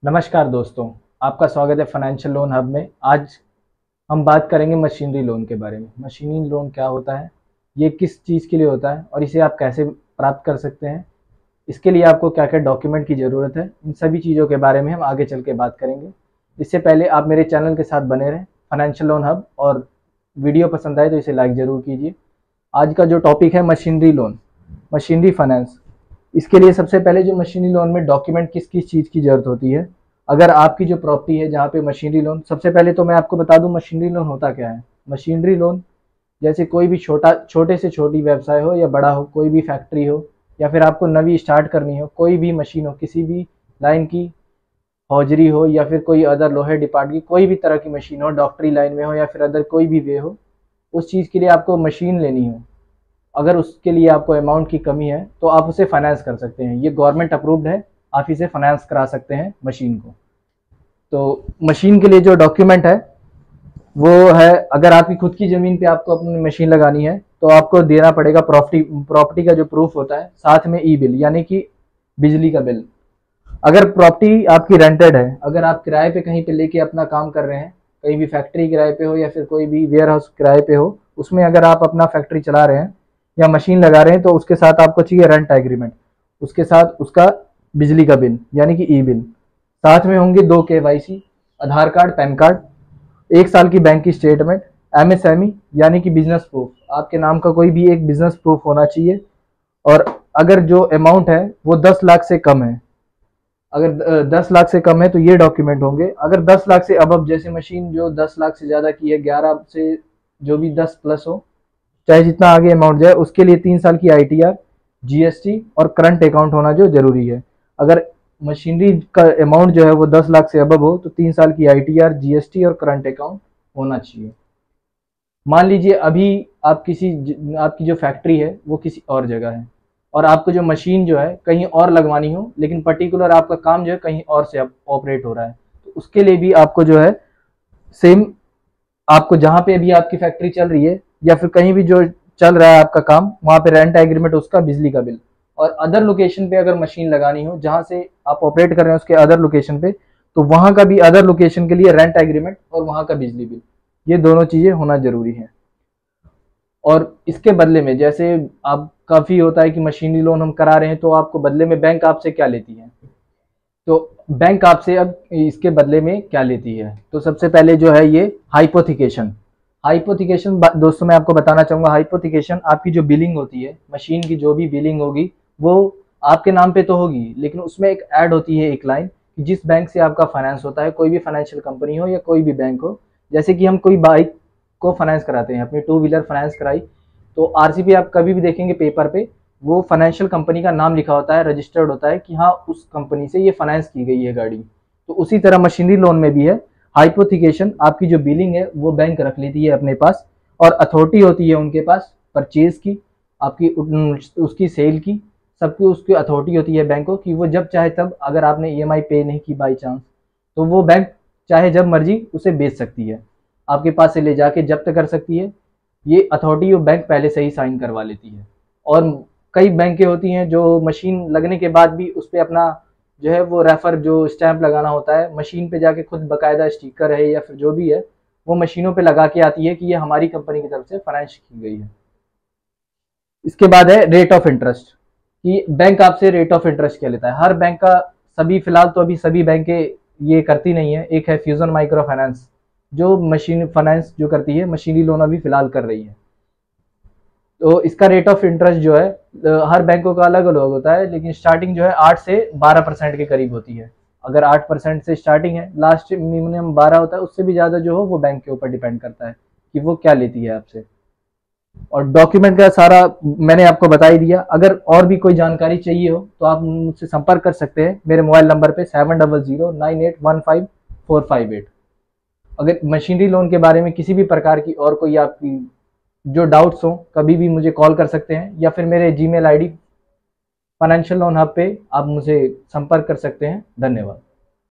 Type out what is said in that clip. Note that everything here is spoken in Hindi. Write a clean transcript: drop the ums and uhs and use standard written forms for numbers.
नमस्कार दोस्तों, आपका स्वागत है फाइनेंशियल लोन हब में। आज हम बात करेंगे मशीनरी लोन के बारे में। मशीनरी लोन क्या होता है, ये किस चीज़ के लिए होता है और इसे आप कैसे प्राप्त कर सकते हैं, इसके लिए आपको क्या क्या डॉक्यूमेंट की ज़रूरत है, इन सभी चीज़ों के बारे में हम आगे चल के बात करेंगे। इससे पहले आप मेरे चैनल के साथ बने रहें फाइनेंशियल लोन हब, और वीडियो पसंद आए तो इसे लाइक ज़रूर कीजिए। आज का जो टॉपिक है मशीनरी लोन, मशीनरी फाइनेंस। इसके लिए सबसे पहले जो मशीनरी लोन में डॉक्यूमेंट किस किस चीज़ की ज़रूरत होती है। अगर आपकी जो प्रॉपर्टी है जहाँ पे मशीनरी लोन, सबसे पहले तो मैं आपको बता दूं मशीनरी लोन होता क्या है। मशीनरी लोन जैसे कोई भी छोटे से छोटी व्यवसाय हो या बड़ा हो, कोई भी फैक्ट्री हो या फिर आपको नवी स्टार्ट करनी हो, कोई भी मशीन हो, किसी भी लाइन की, हौजरी हो या फिर कोई अदर लोहे डिपार्ट की कोई भी तरह की मशीन हो, डॉक्टरी लाइन में हो या फिर अदर कोई भी वे हो, उस चीज़ के लिए आपको मशीन लेनी हो, अगर उसके लिए आपको अमाउंट की कमी है तो आप उसे फाइनेंस कर सकते हैं। ये गवर्नमेंट अप्रूव्ड है, आप इसे फाइनेंस करा सकते हैं मशीन को। तो मशीन के लिए जो डॉक्यूमेंट है वो है, अगर आपकी खुद की ज़मीन पे आपको अपनी मशीन लगानी है तो आपको देना पड़ेगा प्रॉपर्टी का जो प्रूफ होता है, साथ में ई बिल यानी कि बिजली का बिल। अगर प्रॉपर्टी आपकी रेंटेड है, अगर आप किराए पे कहीं पे लेके अपना काम कर रहे हैं, कहीं भी फैक्ट्री किराए पे हो या फिर कोई भी वेयर हाउस किराए पे हो, उसमें अगर आप अपना फैक्ट्री चला रहे हैं या मशीन लगा रहे हैं तो उसके साथ आपको चाहिए रेंट एग्रीमेंट, उसके साथ उसका बिजली का बिल यानी कि ई बिल, साथ में होंगे 2 केवाईसी, आधार कार्ड, पैन कार्ड, 1 साल की बैंक की स्टेटमेंट, एमएसएमई यानी कि बिजनेस प्रूफ, आपके नाम का कोई भी एक बिजनेस प्रूफ होना चाहिए। और अगर जो अमाउंट है वो 10 लाख से कम है, अगर 10 लाख से कम है तो ये डॉक्यूमेंट होंगे। अगर 10 लाख से अबव, जैसे मशीन जो 10 लाख से ज़्यादा की है, 11 से जो भी 10 प्लस हो, चाहे जितना आगे अमाउंट जाए, उसके लिए 3 साल की आईटीआर, जीएसटी और करंट अकाउंट होना जो जरूरी है। अगर मशीनरी का अमाउंट जो है वो 10 लाख से अबव हो तो 3 साल की आईटीआर, जीएसटी और करंट अकाउंट होना चाहिए। मान लीजिए अभी आपकी जो फैक्ट्री है वो किसी और जगह है और आपको जो मशीन जो है कहीं और लगवानी हो, लेकिन पर्टिकुलर आपका काम जो है कहीं और से ऑपरेट हो रहा है, तो उसके लिए भी आपको जो है सेम, आपको जहाँ पे अभी आपकी फैक्ट्री चल रही है या फिर कहीं भी जो चल रहा है आपका काम, वहाँ पे रेंट एग्रीमेंट, उसका बिजली का बिल, और अदर लोकेशन पे अगर मशीन लगानी हो जहाँ से आप ऑपरेट कर रहे हैं उसके अदर लोकेशन पे, तो वहाँ का भी अदर लोकेशन के लिए रेंट एग्रीमेंट और वहाँ का बिजली बिल, ये दोनों चीज़ें होना जरूरी है। और इसके बदले में, जैसे आप काफ़ी होता है कि मशीनरी लोन हम करा रहे हैं तो आपको बदले में बैंक आपसे क्या लेती है, तो बैंक आपसे अब इसके बदले में क्या लेती है, तो सबसे पहले जो है ये हाइपोथिकेशन। हाइपोथिकेशन दोस्तों मैं आपको बताना चाहूँगा, हाइपोथिकेशन आपकी जो बिलिंग होती है, मशीन की जो भी बिलिंग होगी वो आपके नाम पे तो होगी, लेकिन उसमें एक ऐड होती है एक लाइन कि जिस बैंक से आपका फाइनेंस होता है, कोई भी फाइनेंशियल कंपनी हो या कोई भी बैंक हो, जैसे कि हम कोई बाइक को फाइनेंस कराते हैं, अपनी 2 व्हीलर फाइनेंस कराई, तो आरसीपी आप कभी भी देखेंगे पेपर पे, वो फाइनेंशियल कंपनी का नाम लिखा होता है, रजिस्टर्ड होता है कि हाँ उस कंपनी से ये फाइनेंस की गई है गाड़ी। तो उसी तरह मशीनरी लोन में भी है, हाइपोथिकेशन आपकी जो बिलिंग है वो बैंक रख लेती है अपने पास, और अथॉरिटी होती है उनके पास परचेज की, आपकी उसकी सेल की, सबकी उसकी अथॉरिटी होती है बैंकों की। वो जब चाहे तब, अगर आपने ईएमआई पे नहीं की बाई चांस, तो वो बैंक चाहे जब मर्जी उसे बेच सकती है, आपके पास से ले जाके जब्त कर सकती है। ये अथॉरिटी वो बैंक पहले से ही साइन करवा लेती है। और कई बैंकें होती हैं जो मशीन लगने के बाद भी उस पर अपना जो है वो रेफर जो स्टैंप लगाना होता है, मशीन पे जाके खुद बकायदा स्टिकर है या फिर जो भी है वो मशीनों पे लगा के आती है कि ये हमारी कंपनी की तरफ से फाइनेंस की गई है। इसके बाद है रेट ऑफ इंटरेस्ट, कि बैंक आपसे रेट ऑफ इंटरेस्ट क्या लेता है। हर बैंक का, सभी फिलहाल तो अभी सभी बैंकें ये करती नहीं है, एक है फ्यूजन माइक्रो फाइनेंस जो मशीन फाइनेंस जो करती है, मशीनरी लोन अभी फिलहाल कर रही है। तो इसका रेट ऑफ इंटरेस्ट जो है हर बैंकों का अलग अलग होता है, लेकिन स्टार्टिंग जो है 8 से 12% के करीब होती है। अगर 8% से स्टार्टिंग है, लास्ट मिनिमम 12 होता है, उससे भी ज़्यादा जो हो वो बैंक के ऊपर डिपेंड करता है कि वो क्या लेती है आपसे। और डॉक्यूमेंट का सारा मैंने आपको बता ही दिया। अगर और भी कोई जानकारी चाहिए हो तो आप मुझसे संपर्क कर सकते हैं मेरे मोबाइल नंबर पे 7009815458। अगर मशीनरी लोन के बारे में किसी भी प्रकार की और कोई आपकी जो डाउट्स हो, कभी भी मुझे कॉल कर सकते हैं या फिर मेरे Gmail ID financial loan hub पे आप मुझे संपर्क कर सकते हैं। धन्यवाद।